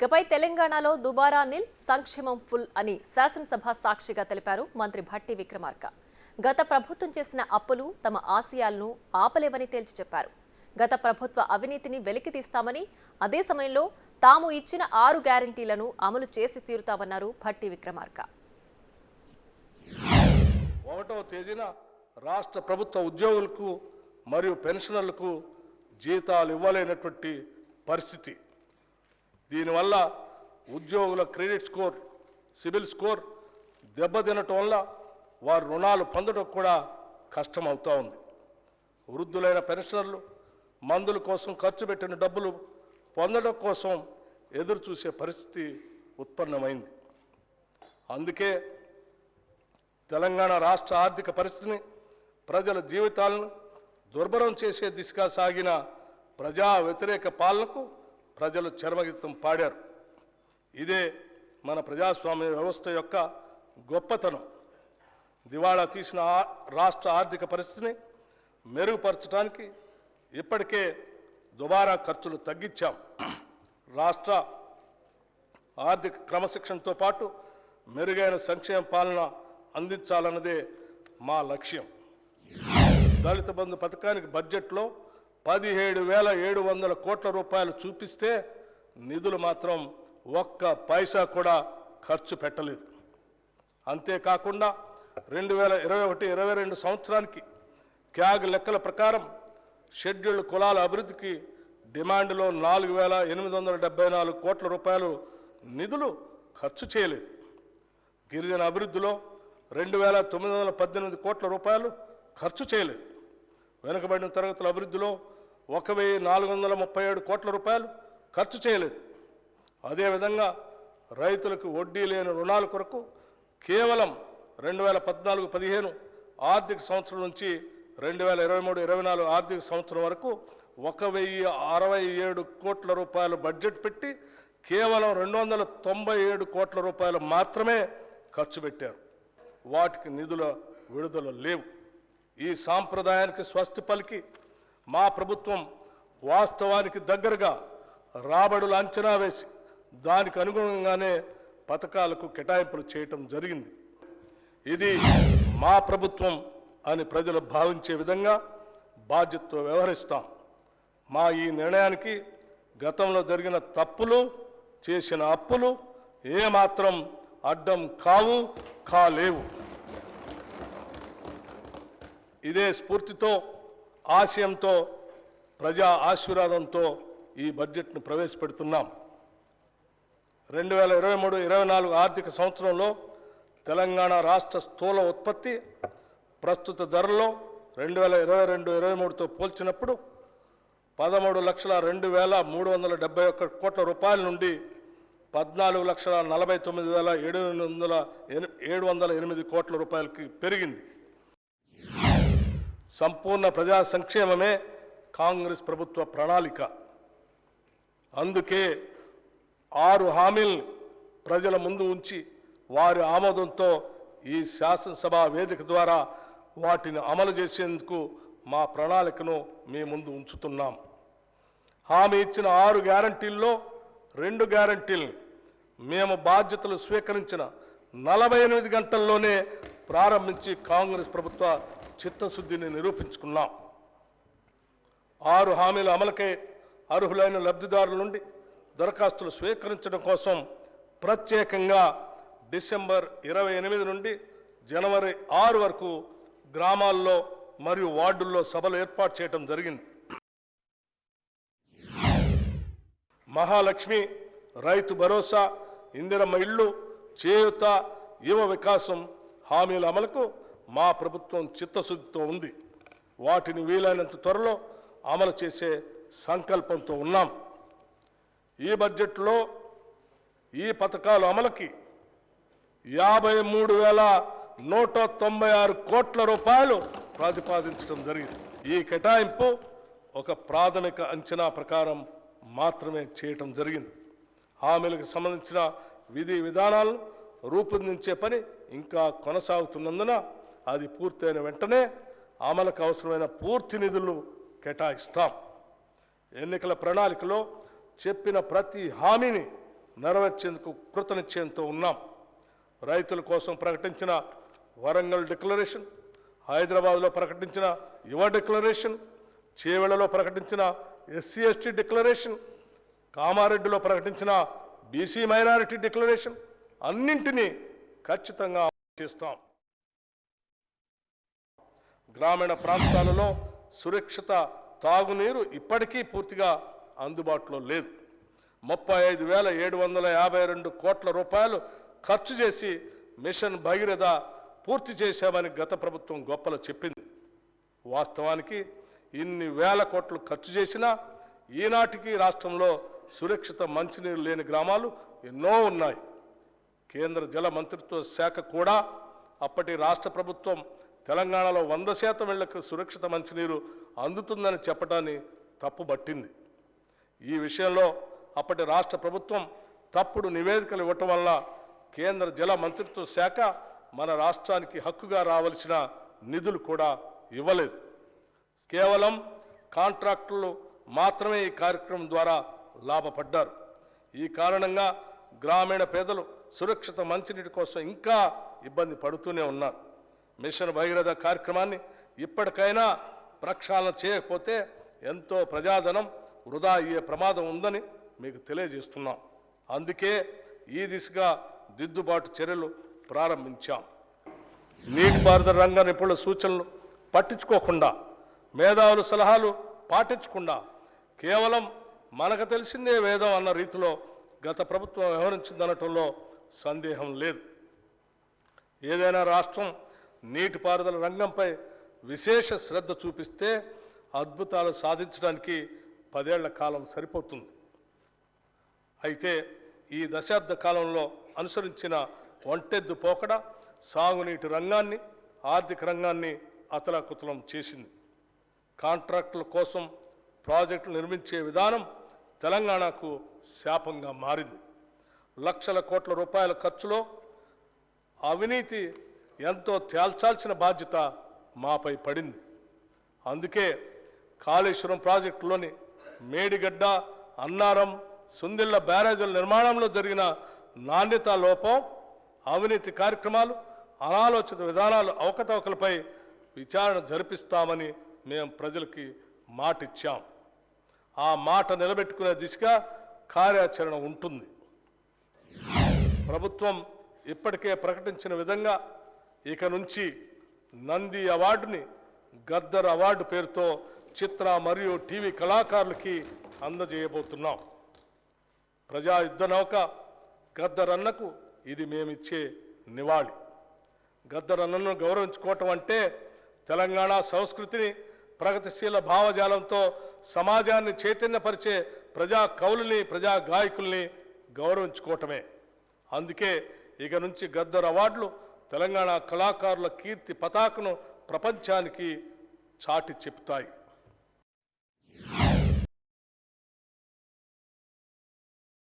ఇకపై తెలంగాణలో దుబారా నిల్ సంక్షేమం ఫుల్ అని శాసనసభ సాక్షిగా తెలిపారు మంత్రి భట్టి విక్రమార్క. గత ప్రభుత్వం చేసిన అప్పులు తమ ఆశయాలను ఆపలేవని తేల్చి చెప్పారు. గత ప్రభుత్వ అవినీతిని వెలికితీస్తామని, అదే సమయంలో తాము ఇచ్చిన 6 గ్యారెంటీలను అమలు చేసి తీరుతామన్నారు భట్టి విక్రమార్క. 1వ తేదీన రాష్ట్ర ప్రభుత్వ ఉద్యోగులకు మరియు పెన్షనర్లకు జీతాలు ఇవ్వలేనటువంటి పరిస్థితి. దీనివల్ల ఉద్యోగుల క్రెడిట్ స్కోర్, సిబిల్ స్కోర్ దెబ్బతినటం వల్ల వారు రుణాలు పొందడం కూడా కష్టమవుతూ ఉంది. వృద్ధులైన పెన్షనర్లు మందుల కోసం ఖర్చు పెట్టిన డబ్బులు పొందడం కోసం ఎదురు చూసే పరిస్థితి ఉత్పన్నమైంది. అందుకే తెలంగాణ రాష్ట్ర ఆర్థిక పరిస్థితిని, ప్రజల జీవితాలను దుర్భరం చేసే దిశగా సాగిన ప్రజా వ్యతిరేక పాలనకు ప్రజలు చరమగీతం పాడారు. ఇదే మన ప్రజాస్వామ్య వ్యవస్థ యొక్క గొప్పతనం. దివాళా తీసిన రాష్ట్ర ఆర్థిక పరిస్థితిని మెరుగుపరచడానికి ఇప్పటికే దుబారా ఖర్చులు తగ్గించాం. రాష్ట్ర ఆర్థిక క్రమశిక్షణతో పాటు మెరుగైన సంక్షేమ పాలన అందించాలన్నదే మా లక్ష్యం. దళిత బంధు పథకానికి బడ్జెట్లో 17,700 కోట్ల రూపాయలు చూపిస్తే నిధులు మాత్రం ఒక్క పైసా కూడా ఖర్చు పెట్టలేదు. అంతేకాకుండా 2021-22 సంవత్సరానికి క్యాగ్ లెక్కల ప్రకారం షెడ్యూల్డ్ కులాల అభివృద్ధికి డిమాండ్లో 4,874 కోట్ల రూపాయలు నిధులు ఖర్చు చేయలేదు. గిరిజన అభివృద్ధిలో 2,918 కోట్ల రూపాయలు ఖర్చు చేయలేదు. వెనుకబడిన తరగతుల అభివృద్ధిలో 1,437 కోట్ల రూపాయలు ఖర్చు చేయలేదు. అదేవిధంగా రైతులకు వడ్డీ లేని రుణాల కొరకు కేవలం 2014-15 ఆర్థిక సంవత్సరం నుంచి 2023-24 ఆర్థిక సంవత్సరం వరకు 1,067 కోట్ల రూపాయలు బడ్జెట్ పెట్టి కేవలం 297 కోట్ల రూపాయలు మాత్రమే ఖర్చు పెట్టారు. వాటికి నిధుల విడుదల లేవు. ఈ సాంప్రదాయానికి స్వస్తి పలికి మా ప్రభుత్వం వాస్తవానికి దగ్గరగా రాబడులు అంచనా వేసి దానికి అనుగుణంగానే పథకాలకు కేటాయింపులు చేయటం జరిగింది. ఇది మా ప్రభుత్వం అని ప్రజలు భావించే విధంగా బాధ్యతతో వ్యవహరిస్తాం. మా ఈ నిర్ణయానికి గతంలో జరిగిన తప్పులు, చేసిన అప్పులు ఏమాత్రం అడ్డం కాలేవు. ఇదే స్ఫూర్తితో, ఆశయంతో, ప్రజా ఆశీర్వాదంతో ఈ బడ్జెట్ను ప్రవేశపెడుతున్నాం. 2023-24 ఆర్థిక సంవత్సరంలో తెలంగాణ రాష్ట్ర స్థూల ఉత్పత్తి ప్రస్తుత ధరలో 2022-23తో పోల్చినప్పుడు 13,02,371 కోట్ల రూపాయల నుండి 14,49,708 కోట్ల రూపాయలకి పెరిగింది. సంపూర్ణ ప్రజా సంక్షేమమే కాంగ్రెస్ ప్రభుత్వ ప్రణాళిక. అందుకే 6 హామీలు ప్రజల ముందు ఉంచి వారి ఆమోదంతో ఈ శాసనసభ వేదిక ద్వారా వాటిని అమలు చేసేందుకు మా ప్రణాళికను మీ ముందు ఉంచుతున్నాం. హామీ ఇచ్చిన 6 గ్యారంటీల్లో 2 గ్యారంటీలు మేము బాధ్యతలు స్వీకరించిన 48 గంటల్లోనే ప్రారంభించి కాంగ్రెస్ ప్రభుత్వ చిత్తశుద్ధిని నిరూపించుకున్నాం. 6 హామీల అమలుకై అర్హులైన లబ్ధిదారుల నుండి దరఖాస్తులు స్వీకరించడం కోసం ప్రత్యేకంగా డిసెంబర్ 28 నుండి జనవరి 6 వరకు గ్రామాల్లో మరియు వార్డుల్లో సభలు ఏర్పాటు చేయడం జరిగింది. మహాలక్ష్మి, రైతు భరోసా, ఇందిరమ్మ ఇళ్ళు, చేయూత, యువ వికాసం హామీల అమలుకు మా ప్రభుత్వం చిత్తశుద్ధితో ఉంది. వాటిని వీలైనంత త్వరలో అమలు చేసే సంకల్పంతో ఉన్నాం. ఈ బడ్జెట్లో ఈ పథకాల అమలుకి 53,196 కోట్ల రూపాయలు ప్రతిపాదించడం జరిగింది. ఈ కేటాయింపు ఒక ప్రాథమిక అంచనా ప్రకారం మాత్రమే చేయటం జరిగింది. హామీలకు సంబంధించిన విధి విధానాలను రూపొందించే పని ఇంకా కొనసాగుతున్నందున అది పూర్తయిన వెంటనే అమలుకు అవసరమైన పూర్తి నిధులు కేటాయిస్తాం. ఎన్నికల ప్రణాళికలో చెప్పిన ప్రతి హామీని నెరవేర్చేందుకు కృతనిశ్చయంతో ఉన్నాం. రైతుల కోసం ప్రకటించిన వరంగల్ డిక్లరేషన్, హైదరాబాద్లో ప్రకటించిన యువ డిక్లరేషన్, చేవెళ్లలో ప్రకటించిన ఎస్సీ ఎస్టీ డిక్లరేషన్, కామారెడ్డిలో ప్రకటించిన బీసీ మైనారిటీ డిక్లరేషన్ అన్నింటినీ ఖచ్చితంగా అమలు చేస్తాం. గ్రామీణ ప్రాంతాలలో సురక్షిత తాగునీరు ఇప్పటికీ పూర్తిగా అందుబాటులో లేదు. 35,752 కోట్ల రూపాయలు ఖర్చు చేసి మిషన్ భగీరథ పూర్తి చేశామని గత ప్రభుత్వం గొప్పలు చెప్పింది. వాస్తవానికి ఇన్ని వేల కోట్లు ఖర్చు చేసినా ఈనాటికి రాష్ట్రంలో సురక్షిత మంచినీరు లేని గ్రామాలు ఎన్నో ఉన్నాయి. కేంద్ర జల మంత్రిత్వ శాఖ కూడా అప్పటి రాష్ట్ర ప్రభుత్వం తెలంగాణలో 100% ఇళ్లకు సురక్షిత మంచినీరు అందుతుందని చెప్పడాన్ని తప్పుబట్టింది. ఈ విషయంలో అప్పటి రాష్ట్ర ప్రభుత్వం తప్పుడు నివేదికలు ఇవ్వటం వల్ల కేంద్ర జల మంత్రిత్వ శాఖ మన రాష్ట్రానికి హక్కుగా రావాల్సిన నిధులు కూడా ఇవ్వలేదు. కేవలం కాంట్రాక్టులు మాత్రమే ఈ కార్యక్రమం ద్వారా లాభపడ్డారు. ఈ కారణంగా గ్రామీణ పేదలు సురక్షిత మంచినీటి కోసం ఇంకా ఇబ్బంది పడుతూనే ఉన్నారు. మిషన్ భగీరథ కార్యక్రమాన్ని ఇప్పటికైనా ప్రక్షాళన చేయకపోతే ఎంతో ప్రజాధనం వృధా అయ్యే ప్రమాదం ఉందని మీకు తెలియజేస్తున్నాం. అందుకే ఈ దిశగా దిద్దుబాటు చర్యలు ప్రారంభించాం. నీటిపారుదల రంగ నిపుణుల సూచనలు పట్టించుకోకుండా, మేధావుల సలహాలు పాటించకుండా కేవలం మనకు తెలిసిందే వేదం అన్న రీతిలో గత ప్రభుత్వం వ్యవహరించిందనటంలో సందేహం లేదు. ఏదైనా రాష్ట్రం నీటిపారుదల రంగంపై విశేష శ్రద్ధ చూపిస్తే అద్భుతాలు సాధించడానికి 10 ఏళ్ల కాలం సరిపోతుంది. అయితే ఈ దశాబ్ద కాలంలో అనుసరించిన ఒంటెద్దు పోకడ సాగునీటి రంగాన్ని, ఆర్థిక రంగాన్ని అతలాకుతలం చేసింది. కాంట్రాక్టుల కోసం ప్రాజెక్టులు నిర్మించే విధానం తెలంగాణకు శాపంగా మారింది. లక్షల కోట్ల రూపాయల ఖర్చులో అవినీతి ఎంతో తేల్చాల్సిన బాధ్యత మాపై పడింది. అందుకే కాళేశ్వరం ప్రాజెక్టులోని మేడిగడ్డ, అన్నారం, సుందిళ్ల బ్యారేజీల నిర్మాణంలో జరిగిన నాణ్యతా లోపం, అవినీతి కార్యక్రమాలు, అనాలోచిత విధానాలు, అవకతవకలపై విచారణ జరిపిస్తామని మేము ప్రజలకి మాటిచ్చాం. ఆ మాట నిలబెట్టుకునే దిశగా కార్యాచరణ ఉంటుంది. ప్రభుత్వం ఇప్పటికే ప్రకటించిన విధంగా ఇక నుంచి నంది అవార్డుని గద్దర్ అవార్డు పేరుతో చిత్ర మరియు టీవీ కళాకారులకి అందజేయబోతున్నాం. ప్రజా యుద్ధ నౌక గద్దర్ అన్నకు ఇది మేమిచ్చే నివాళి. గద్దర్ అన్నను గౌరవించుకోవటం అంటే తెలంగాణ సంస్కృతిని, ప్రగతిశీల భావజాలంతో సమాజాన్ని చైతన్యపరిచే ప్రజా కవులని, ప్రజా గాయకుల్ని గౌరవించుకోవటమే. అందుకే ఇక నుంచి గద్దర్ అవార్డులు తెలంగాణ కళాకారుల కీర్తి పతాకను ప్రపంచానికి చాటి చెప్తాయి.